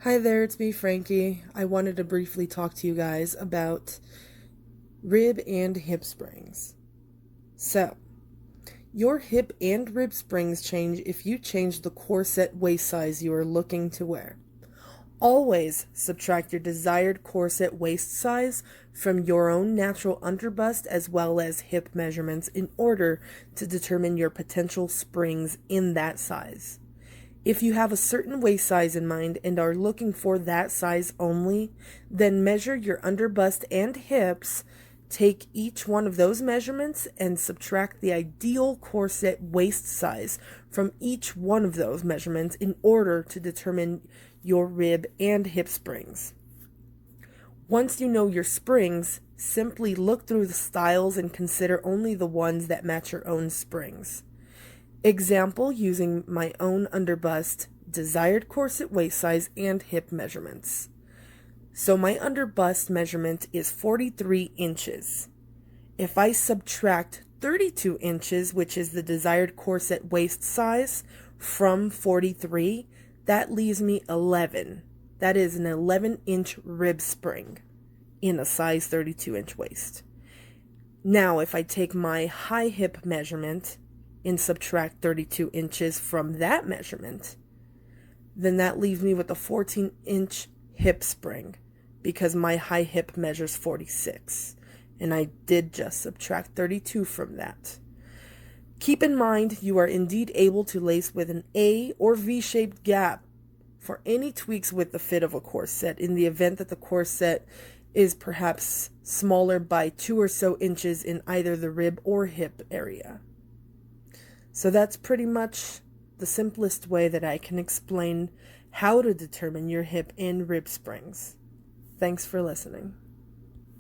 Hi there, it's me, Frankie. I wanted to briefly talk to you guys about rib and hip springs. So, your hip and rib springs change if you change the corset waist size you are looking to wear. Always subtract your desired corset waist size from your own natural underbust as well as hip measurements in order to determine your potential springs in that size. If you have a certain waist size in mind and are looking for that size only, then measure your underbust and hips, take each one of those measurements and subtract the ideal corset waist size from each one of those measurements in order to determine your rib and hip springs. Once you know your springs, simply look through the styles and consider only the ones that match your own springs. Example using my own underbust, desired corset waist size, and hip measurements. So my underbust measurement is 43 inches. If I subtract 32 inches, which is the desired corset waist size, from 43, that leaves me 11. That is an 11-inch rib spring in a size 32-inch waist. Now, if I take my high hip measurement and subtract 32 inches from that measurement, then that leaves me with a 14-inch hip spring because my high hip measures 46, and I did just subtract 32 from that. Keep in mind you are indeed able to lace with an A or V-shaped gap for any tweaks with the fit of a corset in the event that the corset is perhaps smaller by 2 or so inches in either the rib or hip area. So that's pretty much the simplest way that I can explain how to determine your hip and rib springs. Thanks for listening.